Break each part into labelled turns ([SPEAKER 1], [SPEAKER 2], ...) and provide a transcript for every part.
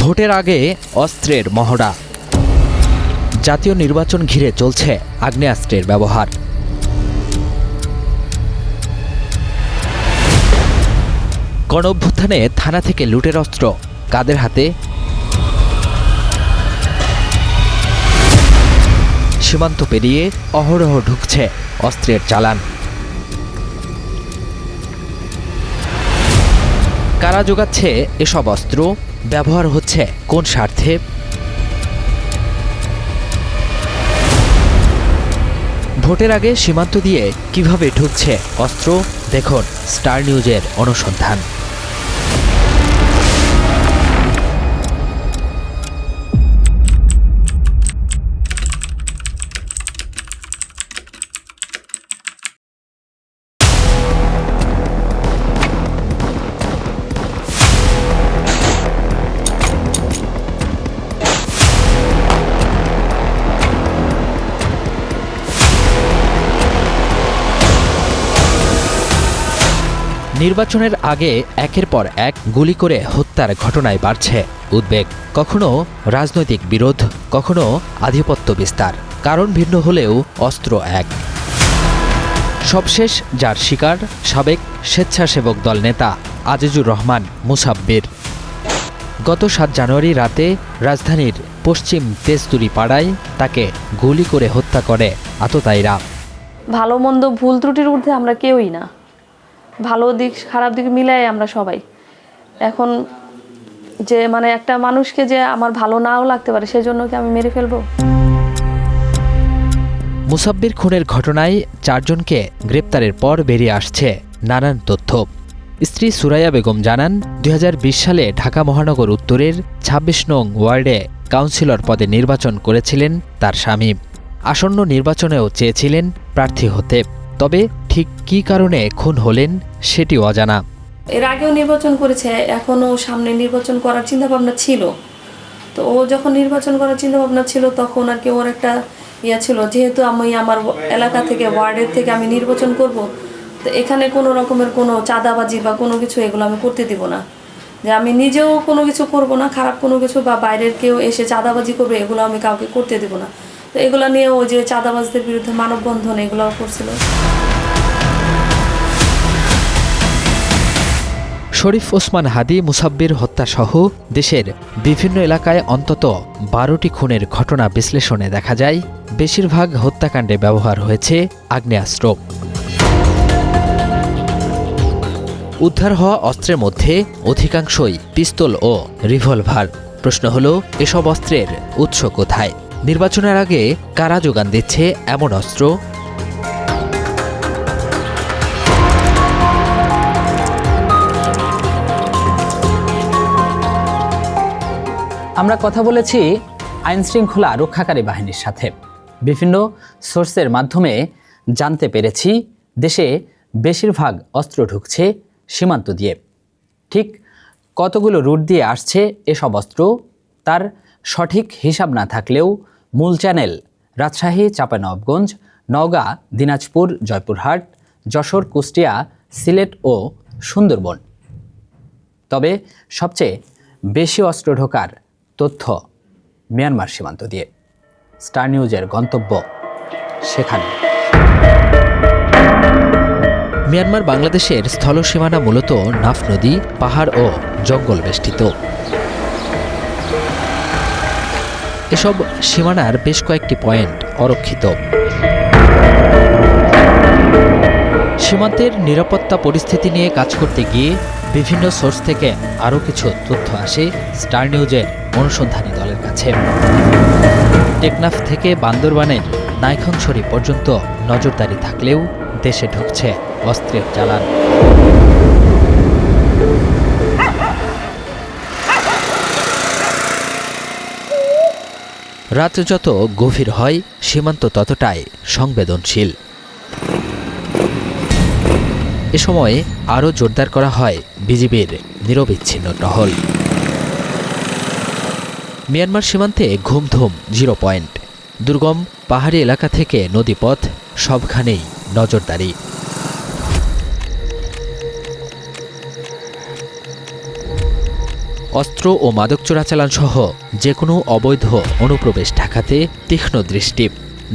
[SPEAKER 1] ভোটের আগে অস্ত্রের মহড়া। জাতীয় নির্বাচন ঘিরে চলছে আগ্নেয়াস্ত্রের ব্যবহার। গণঅভ্যুত্থানে থানা থেকে লুটের অস্ত্র কাদের হাতে? সীমান্ত পেরিয়ে অহরহ ঢুকছে অস্ত্রের চালান। কারা যোগাচ্ছে এসব অস্ত্র? ব্যবহার হচ্ছে কোন স্বার্থে? ভোটের আগে সীমান্ত দিয়ে কিভাবে ঢুকছে অস্ত্র? দেখুন স্টার নিউজের অনুসন্ধান। নির্বাচনের আগে একের পর এক গুলি করে হত্যার ঘটনায় বাড়ছে উদ্বেগ। কখনো রাজনৈতিক বিরোধ, কখনো আধিপত্য বিস্তার। কারণ ভিন্ন হলেও অস্ত্র এক। সবশেষ যার শিকার সাবেক স্বেচ্ছাসেবক দল নেতা আজিজুর রহমান মুসাব্বির। গত ৭ জানুয়ারি রাতে রাজধানীর পশ্চিম তেজতুরি পাড়ায় তাকে গুলি করে হত্যা করে আততায়ীরা।
[SPEAKER 2] ভালো মন্দ ভুল ত্রুটির ঊর্ধ্বে আমরা কেউই না। ভালো দিক খারাপ দিক মিলাই আমরা সবাই। এখন যে একটা মানুষকে যে আমার ভালো নাও লাগতে পারে সেজন্য কি আমি মেরে ফেলবো?
[SPEAKER 1] মুসাব্বির খুনের ঘটনায় 4 জনকে গ্রেপ্তারের পর বেরিয়ে আসছে নানান তথ্য। স্ত্রী সুরাইয়া বেগম জানান, 2020 সালে ঢাকা মহানগর উত্তরের 26 নং ওয়ার্ডে কাউন্সিলর পদে নির্বাচন করেছিলেন তার স্বামী। আসন্ন নির্বাচনেও চেয়েছিলেন প্রার্থী হতে। তবে ঠিক কী কারণে খুন হলেন সেটি অজানা।
[SPEAKER 2] এর আগেও নির্বাচন করেছে, এখনও সামনে নির্বাচন করার চিন্তাভাবনা ছিল। তো ও যখন নির্বাচন করার চিন্তাভাবনা ছিল তখন আর কি ওর একটা ছিল, যেহেতু আমি আমার এলাকা থেকে ওয়ার্ডের থেকে আমি নির্বাচন করব, তো এখানে কোনো রকমের কোনো চাঁদাবাজি বা কোনো কিছু এগুলো আমি করতে দিব না। যে আমি নিজেও কোনো কিছু করব না, খারাপ কোনো কিছু বা বাইরের কেউ এসে চাঁদাবাজি করবে এগুলো আমি কাউকে করতে দিব না। তো এগুলো নিয়ে ও যে চাঁদাবাজদের বিরুদ্ধে মানববন্ধন এগুলো করছিল।
[SPEAKER 1] শরীফ ওসমান হাদি মুসাব্বির হত্যাসহ দেশের বিভিন্ন এলাকায় অন্তত 12টি খুনের ঘটনা বিশ্লেষণে দেখা যায় বেশিরভাগ হত্যাকাণ্ডে ব্যবহার হয়েছে আগ্নেয়াস্ত্র। উদ্ধার হওয়া অস্ত্রের মধ্যে অধিকাংশই পিস্তল ও রিভলভার। প্রশ্ন হলো, এসব অস্ত্রের উৎস কোথায়? নির্বাচনের আগে কারা যোগান দিচ্ছে এমন অস্ত্র?
[SPEAKER 3] আমরা কথা বলেছি আইনশৃঙ্খলা রক্ষাকারী বাহিনীর সাথে। বিভিন্ন সোর্সের মাধ্যমে জানতে পেরেছি দেশে বেশিরভাগ অস্ত্র ঢুকছে সীমান্ত দিয়ে। ঠিক কতগুলো রুট দিয়ে আসছে এসব অস্ত্র তার সঠিক হিসাব না থাকলেও মূল চ্যানেল রাজশাহী, চাঁপাইনবাবগঞ্জ, নওগাঁ, দিনাজপুর, জয়পুরহাট, যশোর, কুষ্টিয়া, সিলেট ও সুন্দরবন। তবে সবচেয়ে বেশি অস্ত্র ঢোকার তথ্য মিয়ানমার সীমান্ত দিয়ে। স্টার নিউজের গন্তব্য সেখানে।
[SPEAKER 1] মিয়ানমার বাংলাদেশের স্থলসীমানা মূলত নাফ নদী, পাহাড় ও জঙ্গল বেষ্টিত। এসব সীমানার বেশ কয়েকটি পয়েন্ট অরক্ষিত। সীমান্তের নিরাপত্তা পরিস্থিতি নিয়ে কাজ করতে গিয়ে বিভিন্ন সোর্স থেকে আরও কিছু তথ্য আসে স্টার নিউজের অনুসন্ধানী দলের কাছে। টেকনাফ থেকে বান্দরবানের নাইখংছড়ি পর্যন্ত নজরদারি থাকলেও দেশে ঢুকছে অস্ত্রের চালান। রাত যত গভীর হয় সীমান্ত ততটাই সংবেদনশীল। এ সময়ে আরও জোরদার করা হয় বিজিবির নিরবিচ্ছিন্ন টহল। মিয়ানমার সীমান্তে ঘুমধুম 0 পয়েন্ট। দুর্গম পাহাড়ি এলাকা থেকে নদীপথ সবখানেই নজরদারি। অস্ত্র ও মাদক চোরাচালান সহ যে কোনো অবৈধ অনুপ্রবেশ ঠেকাতে তীক্ষ্ণ দৃষ্টি।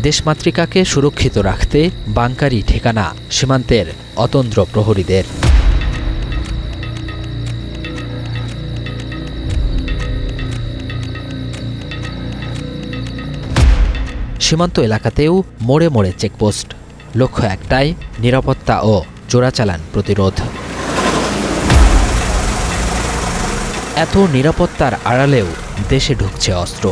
[SPEAKER 1] দেশমাতৃকাকে সুরক্ষিত রাখতে বাংকারি ঠিকানা সীমান্তের অতন্দ্র প্রহরীদের। সীমান্ত এলাকাতেও মোড়ে মোড়ে চেকপোস্ট। লক্ষ্য একটাই, নিরাপত্তা ও চোরাচালান প্রতিরোধ। এত নিরাপত্তার আড়ালেও দেশে ঢুকছে অস্ত্র।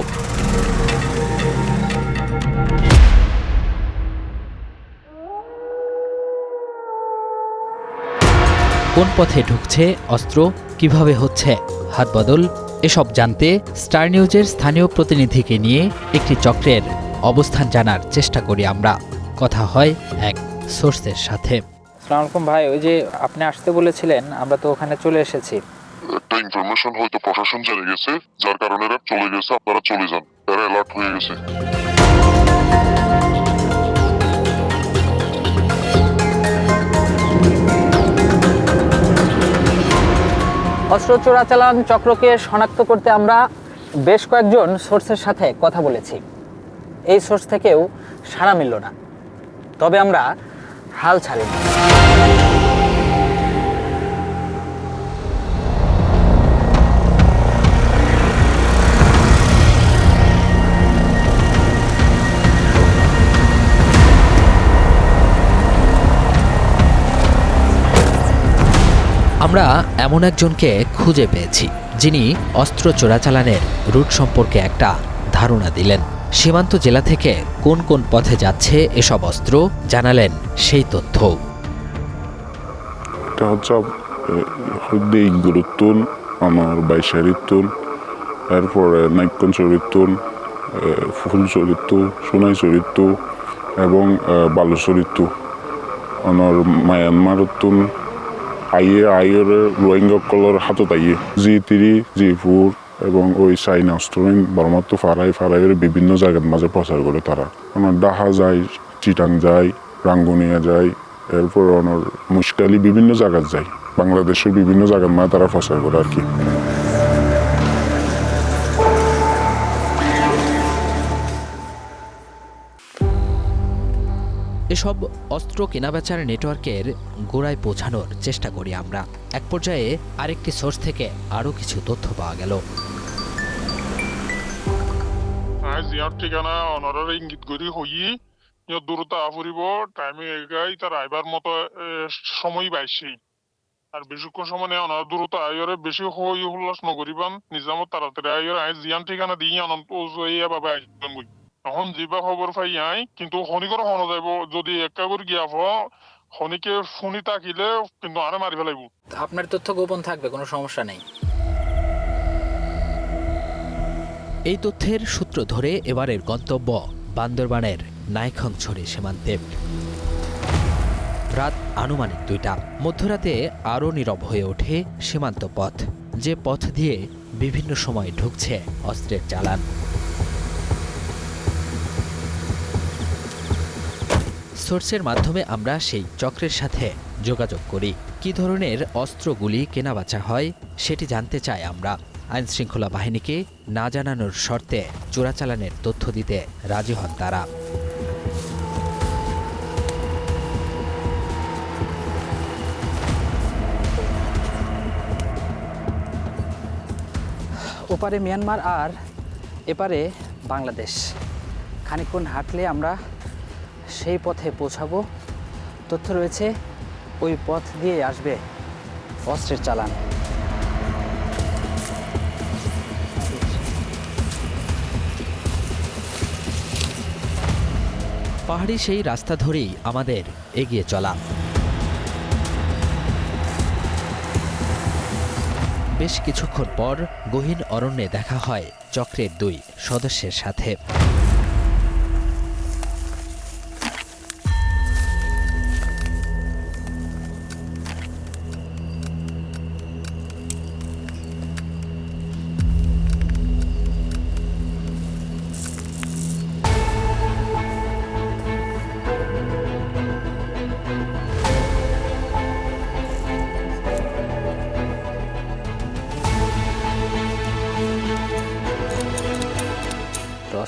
[SPEAKER 1] কোন পথে ঢুকছে অস্ত্র, কিভাবে হচ্ছে হাতবদল, এসব জানতে স্টার নিউজের স্থানীয় প্রতিনিধিকে নিয়ে একটি চক্রের অবস্থান জানার চেষ্টা করি আমরা। কথা হয় এক সোর্সের সাথে।
[SPEAKER 4] আসসালামু আলাইকুম ভাই, ওই যে আপনি আসতে বলেছিলেন, আমরা তো ওখানে চলে এসেছি।
[SPEAKER 5] একটা ইনফরমেশন হয়তো প্রশাসন জেনে গেছে, যার কারণে এরা চলে গেছে। আপনারা চলে যান, এরা অ্যালার্ট হয়ে গেছে।
[SPEAKER 4] অস্ত্র চোরাচালান চক্রকে শনাক্ত করতে আমরা বেশ কয়েকজন সোর্সের সাথে কথা বলেছি। এই সোর্স থেকেও সাড়া মিলল না, তবে আমরা হাল ছাড়িনি।
[SPEAKER 1] আমরা এমন একজনকে খুঁজে পেয়েছি যিনি অস্ত্র চোরাচালানের রুট সম্পর্কে একটা ধারণা দিলেন। সীমান্ত জেলা থেকে কোন কোন পথে যাচ্ছে এসব অস্ত্র জানালেন সেই তথ্য।
[SPEAKER 5] এটা হচ্ছে ইগুরুত্তুল, আমার বাইশারিত্তুল, এরপরে নাইকন চরিত্তুল, ফুলচরিত্তু, সোনাই চরিত্তু এবং বালু চরিত্তু, আমার মায়ানমারত্তুল আইয়ের রোহিঙ্গা কলর হাতত আইয়ে G3, G4 এবং ওই চাইনা অস্ত্রহীন বর্মাত্ম ফারাইয়ের বিভিন্ন জায়গার মাঝে প্রচার করে তারা। আমার ডাহা যায়, চিটাং যায়, রাঙ্গুনিয়া যায়, এরপর আমার মুশকালি বিভিন্ন জায়গায় যায়, বাংলাদেশের বিভিন্ন জায়গার মাঝে তারা প্রচার করে আর কি।
[SPEAKER 1] এসব অস্ত্র কেনাবেচার নেটওয়ার্কের গোড়ায় পৌঁছানোর চেষ্টা করি আমরা। এক পর্যায়ে আরেকটি সোর্স থেকে আরও কিছু তথ্য পাওয়া গেল।
[SPEAKER 5] জিয়ার ঠিকানা অনরের ইঙ্গিত করি হই দূরত আফরিব টাইমে এগাই তার আইবার মতো সময় পাইছি। আর বেশিক্ষণ সময় নেই, অনার দূরত আইরে বেশি হই হুল্লাস নগরিবান নিজামত তাড়াতাড়ি আইরে আই জিয়ান ঠিকানা দিয়ে অনন্ত বাবা আইজন বই। এখন যিবা খবর পাই আই কিন্তু শনিকর হন যাইব, যদি একাগুর গিয়া শনিকে শুনি তাকিলে কিন্তু আরে মারি ফেলাইব।
[SPEAKER 4] আপনার তথ্য গোপন থাকবে, কোনো সমস্যা নেই।
[SPEAKER 1] এই তথ্যের সূত্র ধরে এবারের গন্তব্য বান্দরবানের নাইখংছড়ি সীমান্তে। রাত আনুমানিক 2টা। মধ্যরাতে আরও নীরব হয়ে ওঠে সীমান্ত পথ, যে পথ দিয়ে বিভিন্ন সময় ঢুকছে অস্ত্রের চালান। সোর্সের মাধ্যমে আমরা সেই চক্রের সাথে যোগাযোগ করি। কী ধরনের অস্ত্রগুলি কেনাবেচা হয় সেটি জানতে চাই আমরা। আইনশৃঙ্খলা বাহিনীকে না জানানোর শর্তে চোরাচালানের তথ্য দিতে রাজি হন তারা।
[SPEAKER 4] ওপারে মিয়ানমার আর এপারে বাংলাদেশ। খানিকক্ষণ হাঁটলে আমরা সেই পথে পৌঁছাবো। তথ্য রয়েছে ওই পথ দিয়ে আসবে অস্ত্রের চালান।
[SPEAKER 1] পাহাড়ি সেই রাস্তা ধরেই আমাদের এগিয়ে চলা। বেশ কিছুক্ষণ পর গহীন অরণ্যে দেখা হয় চক্রের 2 সদস্যের সাথে।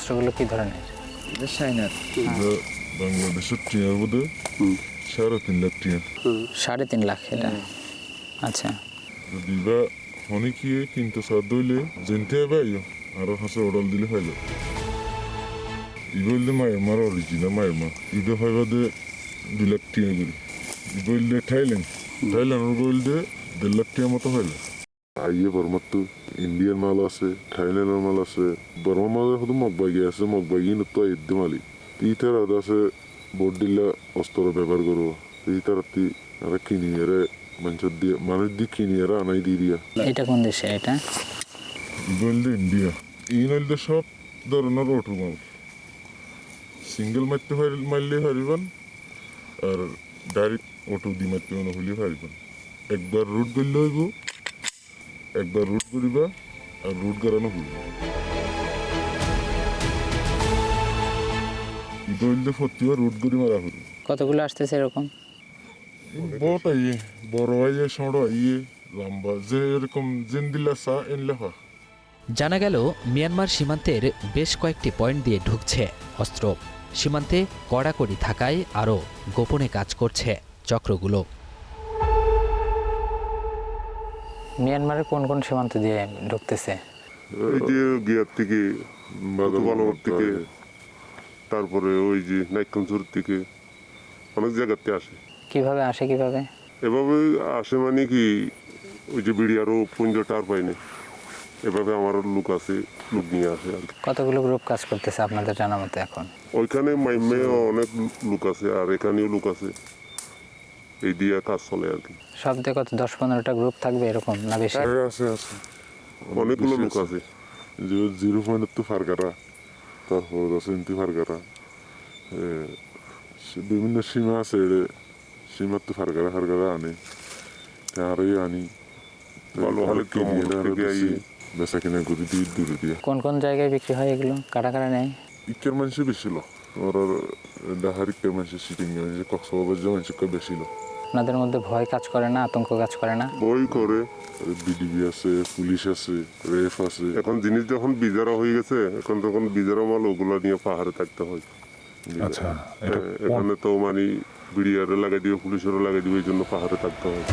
[SPEAKER 3] অস্ত্রগুলো কি ধরনের?
[SPEAKER 6] এটা চাইনার।
[SPEAKER 5] বাংলাদেশের টিয়ার বোধে 3.5 লাখ টিয়ার।
[SPEAKER 3] 3.5 লাখ এটা? আচ্ছা।
[SPEAKER 5] যদি বা অনেকে কিনতে সার দইলে জেনতে পাইও আরো হাসে অর্ডার দিলে হইল। ইগলদে মায়ের অরিজিনাল মায়ের মা ইগে হয় বাদে 2 লাখ টিয়া করি। ইগলদে থাইল্যান্ডের গোলদে 1.5 লাখ টিয়া মতো হইল। আইয়ে বর্মার তো ইন্ডিয়ান মাল আছে, থাইল্যান্ডের মাল আছে, বর্মা মাল শুধু মগবাগি আছে, মগবাগি নতো এদ্দে মালি ইটার আদা আছে বোর্ড দিলা অস্ত্র ব্যবহার করবো ইটার আর কিনি এরে মানুষের দিয়ে মানুষ দিয়ে কিনি এরা আনাই দিয়ে দিয়া।
[SPEAKER 3] এটা কোন দেশে এটা?
[SPEAKER 5] ইগলদে ইন্ডিয়া ইনলদে সব ধরনের ওঠু মাল সিঙ্গেল মারতে মারলে হারিবান আর ডাইরেক্ট অটো দি মারতে হলে হারিবান। একবার রুট করলে হইব, একবার রুট করিবা আর রুট গাড়ানো হইব। ইগলদে প্রতিবার রুট করি মারা হইব।
[SPEAKER 3] কতগুলো আসতেছে এরকম?
[SPEAKER 5] বট আইয়ে বড় আইয়ে ছোট আইয়ে লম্বা যে এরকম জিন্দিলা চা এনলে হয়।
[SPEAKER 1] জানা গেল মিয়ানমার সীমান্তের বেশ কয়েকটি পয়েন্ট দিয়ে ঢুকছে অস্ত্র। সীমান্তে কড়াকড়ি থাকায় আরও গোপনে কাজ করছে চক্রগুলো।
[SPEAKER 3] মিয়ানমারের কোন কোন সীমান্ত দিয়ে ঢুকতেছে?
[SPEAKER 7] এই যে গিয়ার থেকে বালুর থেকে তারপরে ওই যে নাইকঞ্চুর থেকে অনেক জায়গাতে আসে।
[SPEAKER 3] কিভাবে আসে কিভাবে?
[SPEAKER 7] এভাবে আসে মানে কি ওই যে বিড়ি আরও পুঞ্জটার পাইনি এভাবে আমারও লোক আছে, লোক নিয়ে আসে আর কি।
[SPEAKER 3] কতগুলো গ্রুপ কাজ করতেছে আপনাদের জানা মতো এখন?
[SPEAKER 7] ওইখানে মাইমে অনেক লোক আছে আর এখানেও লোক আছে, এই দিয়ে কাজ চলে আর কি।
[SPEAKER 3] সব দিয়ে কত 10-15টা গ্রুপ থাকবে এরকম না বেশি?
[SPEAKER 5] আছে আছে
[SPEAKER 7] অনেকগুলো লোক আছে।
[SPEAKER 5] যে 0 পয়েন্টের তো ফারগারা, তারপর আছে ইন্তি ফারগারা, বিভিন্ন সীমা আছে সীমার তো ফারগারা আনে আরই আনি
[SPEAKER 7] ভালো হলে
[SPEAKER 5] বেচা কিনা করি দিয়ে দূরে দিয়ে।
[SPEAKER 3] কোন কোন জায়গায় বিক্রি হয় এগুলো? কারা কারা নেয়?
[SPEAKER 5] ইকের মানুষ বেশি লো ওরা ডাহার ইকের মানুষ সিটিং মানুষ কক্সবাজার মানুষ বেশি লো।
[SPEAKER 3] আপনাদের মধ্যে ভয় কাজ করে না, আতঙ্ক কাজ করে না?
[SPEAKER 7] বই করে
[SPEAKER 5] বিডিবি আছে, পুলিশ আছে, রেফ আছে।
[SPEAKER 7] এখন জিনিস যখন বিজারা হয়ে গেছে এখন তখন বিজারা মাল ওগুলো নিয়ে পাহাড়ে থাকতে হয়।
[SPEAKER 5] আচ্ছা
[SPEAKER 7] এখানে তো মানে বিডিআরে লাগাই দিবে, পুলিশেরও লাগাই দিবে, এই জন্য পাহাড়ে থাকতে হয়।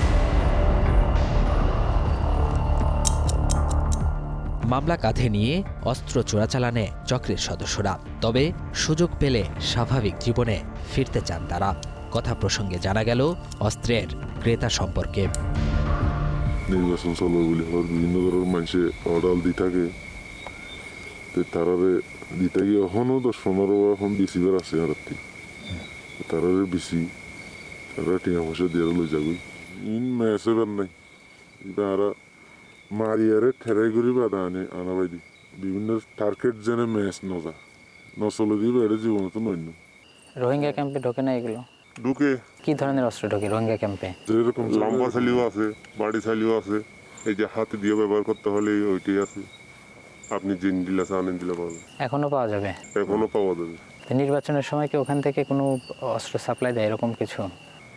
[SPEAKER 1] মামলা কাঁধে নিয়ে অস্ত্র চোরাচালানে চক্রের সদস্যরা। তবে সুযোগ পেলে স্বাভাবিক জীবনে ফিরতে চান তারা। কথা প্রসঙ্গে জানা গেল অস্ত্রের ক্রেতা সম্পর্কে।
[SPEAKER 5] নির্বাচন চলো বলে বিভিন্ন ধরনের মানুষে অর্ডার দিয়ে থাকে, তারারে দিতে গিয়ে এখনও 10-15 এখন বেশিবার আছে আর তারারে বেশি তারা টিয়া পয়সা দিয়ে লই যাবি ম্যাচ এবার নাই এবার মারিয়ারে ঠেরাই করি বাধা আনা বাইদি বিভিন্ন টার্গেট জেনে ম্যাচ নচলে দিবে এটা জীবনে তো নয়।
[SPEAKER 3] রোহিঙ্গা ক্যাম্পে ঢোকে না এগুলো?
[SPEAKER 7] ঢুকে
[SPEAKER 3] কি ধরনের অস্ত্র ঢোকে রোহিঙ্গা ক্যাম্পে?
[SPEAKER 5] যেরকম
[SPEAKER 7] লম্বা ছালিও আছে, বাড়ি ছালিও আছে, এই যে হাতে দিয়ে ব্যবহার করতে হলে ওইটাই আছে। আপনি জিন দিলে আনেন দিলে পাবেন,
[SPEAKER 3] এখনো পাওয়া যাবে?
[SPEAKER 7] এখনো পাওয়া যাবে।
[SPEAKER 3] তো নির্বাচনের সময় কি ওখান থেকে কোনো অস্ত্র সাপ্লাই দেয় এরকম কিছু?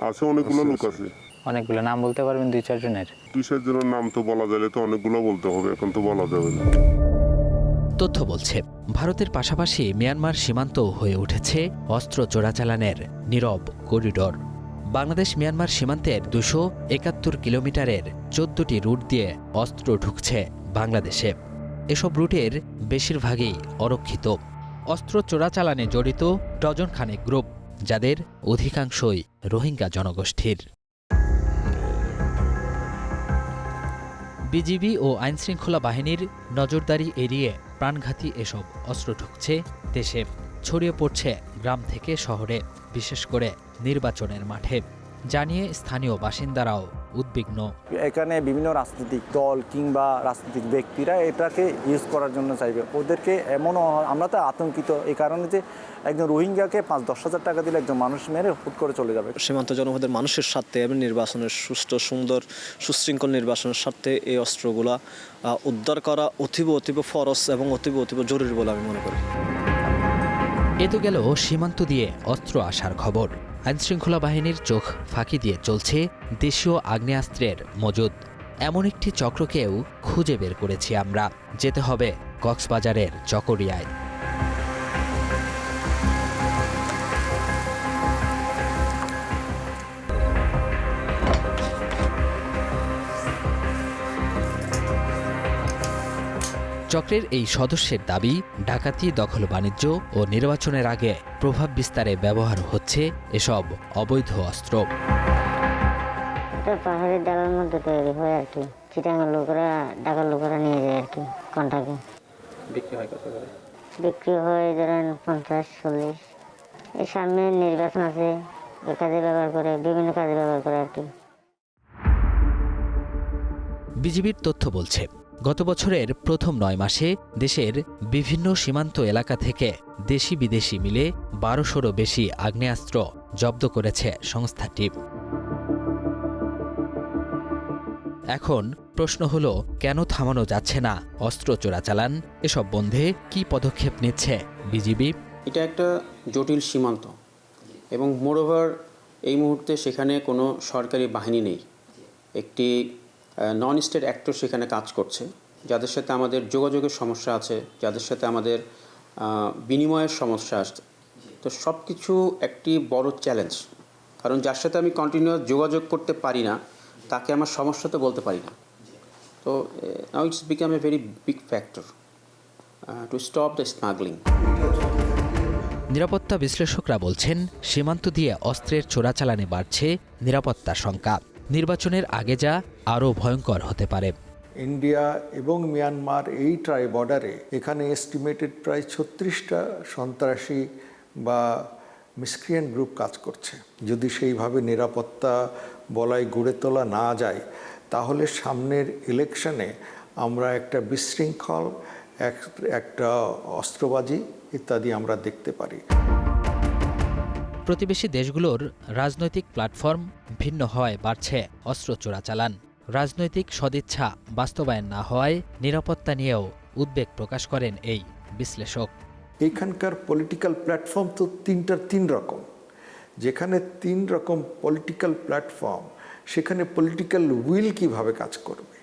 [SPEAKER 7] আছে অনেকগুলো লোক আছে।
[SPEAKER 3] অনেকগুলো নাম বলতে পারবেন 2-4 জনের?
[SPEAKER 7] 2-4 জনের নাম তো বলা যাবে, তো অনেকগুলো বলতে হবে, এখন তো বলা যাবে না।
[SPEAKER 1] তথ্য বলছে ভারতের পাশাপাশি মিয়ানমার সীমান্ত হয়ে উঠেছে অস্ত্র চোরাচালানের নীরব করিডোর। বাংলাদেশ মিয়ানমার সীমান্তের 271 কিলোমিটারের 14টি রুট দিয়ে অস্ত্র ঢুকছে বাংলাদেশে। এসব রুটের বেশিরভাগই অরক্ষিত। অস্ত্র চোরাচালানে জড়িত ডজন খানেক গ্রুপ, যাদের অধিকাংশই রোহিঙ্গা জনগোষ্ঠীর। বিজিবি ও আইনশৃঙ্খলা বাহিনীর নজরদারি এড়িয়ে প্রাণঘাতী এসব অস্ত্র ঢুকছে দেশে, ছড়িয়ে পড়ছে গ্রাম থেকে শহরে, বিশেষ করে নির্বাচনের মাঠে। জানিয়ে স্থানীয় বাসিন্দারাও উদ্বিগ্ন।
[SPEAKER 6] এখানে বিভিন্ন রাজনৈতিক দল কিংবা রাজনৈতিক ব্যক্তিরা এটাকে ইউজ করার জন্য চাইবে। ওদেরকে এমনও আমরা তো আতঙ্কিত এই কারণে যে একজন রোহিঙ্গাকে 5-10 হাজার টাকা দিলে একজন মানুষ মেরে হুট করে চলে যাবে।
[SPEAKER 8] সীমান্ত জনপদের মানুষের স্বার্থে এবং নির্বাচনের সুষ্ঠু সুন্দর সুশৃঙ্খল নির্বাচনের স্বার্থে এই অস্ত্রগুলা উদ্ধার করা অতীব ফরজ এবং অতীব জরুরি বলে আমি মনে করি।
[SPEAKER 1] এ তো গেল সীমান্ত দিয়ে অস্ত্র আসার খবর। আইনশৃঙ্খলা বাহিনীর চোখ ফাঁকি দিয়ে চলছে দেশীয় আগ্নেয়াস্ত্রের মজুদ। এমন একটি চক্রকেও খুঁজে বের করেছি আমরা। যেতে হবে কক্সবাজারের চকরিয়ায়। চক্রের এই সদস্যের দাবি, ডাকাতি, দখল বাণিজ্য ও নির্বাচনের আগে প্রভাব বিস্তারে ব্যবহার হচ্ছে এসব অবৈধ অস্ত্র।
[SPEAKER 9] এটা পাহাড়ের ডালার মধ্যে তৈরি হয় আর কি, চিটাঙ্গের লোকেরা, ঢাকার লোকেরা নিয়ে যায় আর কি কন্টাকে।
[SPEAKER 3] বিক্রি হয় কত করে?
[SPEAKER 9] বিক্রি হয় ধরেন 50-40। এর সামনে নির্বাচন আছে, এ কাজে ব্যবহার করে, বিভিন্ন কাজে ব্যবহার করে আর কি।
[SPEAKER 1] বিজিবির তথ্য বলছে, গত বছরের প্রথম 9 মাসে দেশের বিভিন্ন সীমান্ত এলাকা থেকে দেশি বিদেশি মিলে 1200-ও বেশি আগ্নেয়াস্ত্র জব্দ করেছে সংস্থাটি। এখন প্রশ্ন হলো, কেন থামানো যাচ্ছে না অস্ত্র চোরাচালান? এসব বন্ধে কী পদক্ষেপ নিচ্ছে বিজিবি?
[SPEAKER 10] এটা একটা জটিল সীমান্ত এবং মোরওভার এই মুহূর্তে সেখানে কোনো সরকারি বাহিনী নেই। একটি নন স্টেট অ্যাক্টর সেখানে কাজ করছে, যাদের সাথে আমাদের যোগাযোগের সমস্যা আছে, যাদের সাথে আমাদের বিনিময়ের সমস্যা আসছে। তো সব কিছু একটি বড় চ্যালেঞ্জ, কারণ যার সাথে আমি কন্টিনিউয়াস যোগাযোগ করতে পারি না তাকে আমার সমস্যা তো বলতে পারি না। তো now it's become a very big factor to stop the smuggling.
[SPEAKER 1] নিরাপত্তা বিশ্লেষকরা বলছেন, সীমান্ত দিয়ে অস্ত্রের চোরাচালানে বাড়ছে নিরাপত্তার শঙ্কা। নির্বাচনের আগে যা আরও ভয়ঙ্কর হতে পারে।
[SPEAKER 11] ইন্ডিয়া এবং মিয়ানমার এই ট্রাই বর্ডারে এখানে এস্টিমেটেড প্রায় 36টা সন্ত্রাসী বা মিসক্রিয়েন্ট গ্রুপ কাজ করছে। যদি সেইভাবে নিরাপত্তা বলয় গড়ে তোলা না যায়, তাহলে সামনের ইলেকশনে আমরা একটা বিশৃঙ্খল, একটা অস্ত্রবাজি ইত্যাদি আমরা দেখতে পারি।
[SPEAKER 1] প্রতিবেশী দেশগুলোর রাজনৈতিক প্ল্যাটফর্ম ভিন্ন হওয়ায় বাড়ছে অস্ত্র চোরাচালান। রাজনৈতিক সদিচ্ছা বাস্তবায়ন না হওয়ায় নিরাপত্তা নিয়েও উদ্বেগ প্রকাশ করেন এই বিশ্লেষক।
[SPEAKER 11] এইখানকার পলিটিক্যাল প্ল্যাটফর্ম তো তিন রকম। যেখানে 3 রকম পলিটিক্যাল প্ল্যাটফর্ম, সেখানে পলিটিক্যাল উইল কিভাবে কাজ করবে,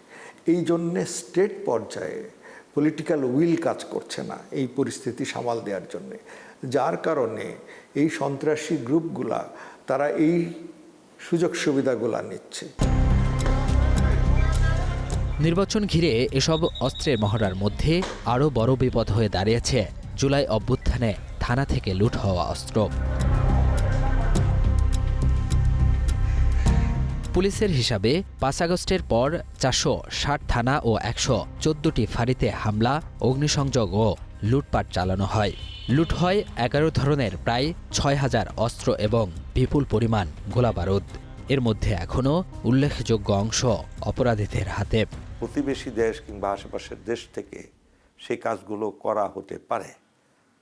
[SPEAKER 11] এই জন্যে স্টেট পর্যায়ে পলিটিক্যাল উইল কাজ করছে না এই পরিস্থিতি সামাল দেওয়ার জন্যে, যার কারণে এই সন্ত্রাসী গ্রুপগুলা তারা এই সুযোগ সুবিধাগুলা নিচ্ছে।
[SPEAKER 1] নির্বাচন ঘিরে এসব অস্ত্রের মহড়ার মধ্যে আরও বড় বিপদ হয়ে দাঁড়িয়েছে জুলাই অভ্যুত্থানে থানা থেকে লুট হওয়া অস্ত্র। পুলিশের হিসাবে 5 আগস্টের পর 460 থানা ও 114টি ফাঁড়িতে হামলা, অগ্নিসংযোগ ও লুটপাট চালানো হয়। লুট হয় 11 ধরনের প্রায় 6000 অস্ত্র এবং বিপুল পরিমাণ গোলাবারুদ। এর মধ্যে এখনও উল্লেখযোগ্য অংশ অপরাধীদের হাতে।
[SPEAKER 12] প্রতিবেশী দেশ কিংবা আশেপাশের দেশ থেকে সেই কাজগুলো করা হতে পারে।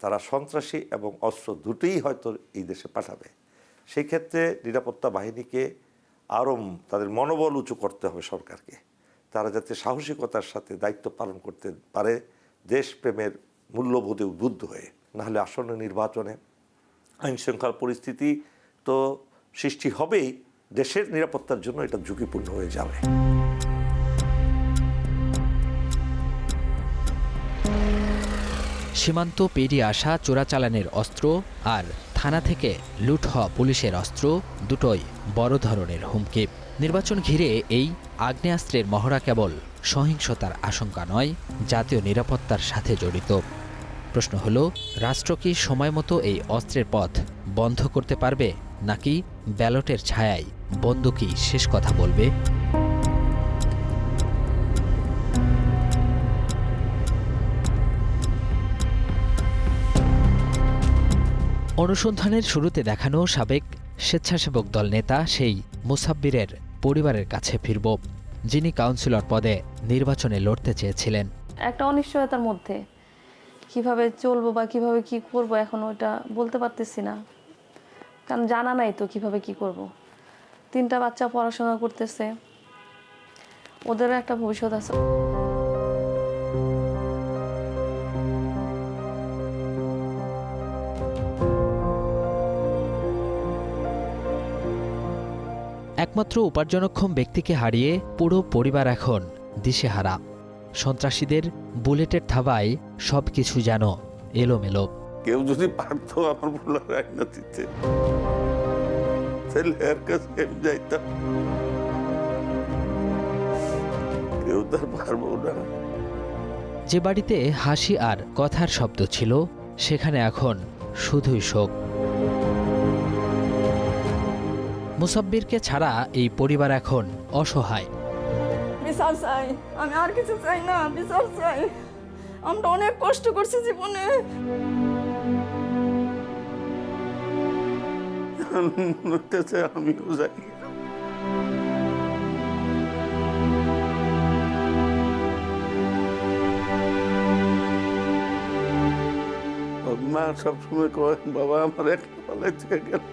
[SPEAKER 12] তারা সন্ত্রাসী এবং অস্ত্র দুটোই হয়তো এই দেশে পাঠাবে। সেই ক্ষেত্রে নিরাপত্তা বাহিনীকে আরও তাদের মনোবল উঁচু করতে হবে সরকারকে। তারা যাতে সাহসিকতার সাথে দায়িত্ব পালন করতে পারে, দেশপ্রেমের মূল্যবোধে উদ্বুদ্ধ হয়ে। নাহলে আসন্ন নির্বাচনে আইনশৃঙ্খলা পরিস্থিতি তো সৃষ্টি হবেই, দেশের নিরাপত্তার জন্য এটা ঝুঁকিপূর্ণ হয়ে যাবে।
[SPEAKER 1] সীমান্ত পেরিয়ে আসা চোরাচালানের অস্ত্র আর থানা থেকে লুট হওয়া পুলিশের অস্ত্র দুটোই বড় ধরনের হুমকি। নির্বাচন ঘিরে এই আগ্নেয়াস্ত্রের মহড়া কেবল সহিংসতার আশঙ্কা নয়, জাতীয় নিরাপত্তার সাথে জড়িত। প্রশ্ন হলো, রাষ্ট্র কি সময়মতো এই অস্ত্রের পথ বন্ধ করতে পারবে, নাকি ব্যালটের ছায়ায় বন্দুকই শেষ কথা বলবে? অনুসন্ধানের শুরুতে দেখানো সাবেক স্বেচ্ছাসেবক দল নেতা সেই মুসাব্বিরের পরিবারের কাছে ফিরব, যিনি কাউন্সিলর পদে নির্বাচনে লড়তে চেয়েছিলেন।
[SPEAKER 2] একটা অনিশ্চয়তার মধ্যে কিভাবে চলবো বা কিভাবে কি করব, এখন ওটা বলতে পারতেছি না, কারণ জানা নাই তো কিভাবে কি করব। 3টা বাচ্চা পড়াশোনা করতেছে, ওদেরও একটা ভবিষ্যৎ আছে।
[SPEAKER 1] একমাত্র উপার্জনক্ষম ব্যক্তিকে হারিয়ে পুরো পরিবার এখন দিশেহারা। সন্ত্রাসীদের বুলেটের থাবায় সবকিছু যেন এলোমেলো।
[SPEAKER 12] কেউ যদি পারতো আমার বলার আইনা দিতে, তাহলে এর কাছে আমি যাইতাম। কেউ তার পারবো না,
[SPEAKER 1] যে বাড়িতে হাসি আর কথার শব্দ ছিল সেখানে এখন শুধুই শোক। মুসাব্বিরকে ছাড়া এই পরিবার এখন অসহায়।
[SPEAKER 13] বিচার চাই, আমি আর কিছু চাই না, বিচার চাই। আমরা অনেক কষ্ট করছি জীবনে।
[SPEAKER 7] আমিও যাই। মা সবসময় কয়, বাবা আমার একটা পালাইছে গেল।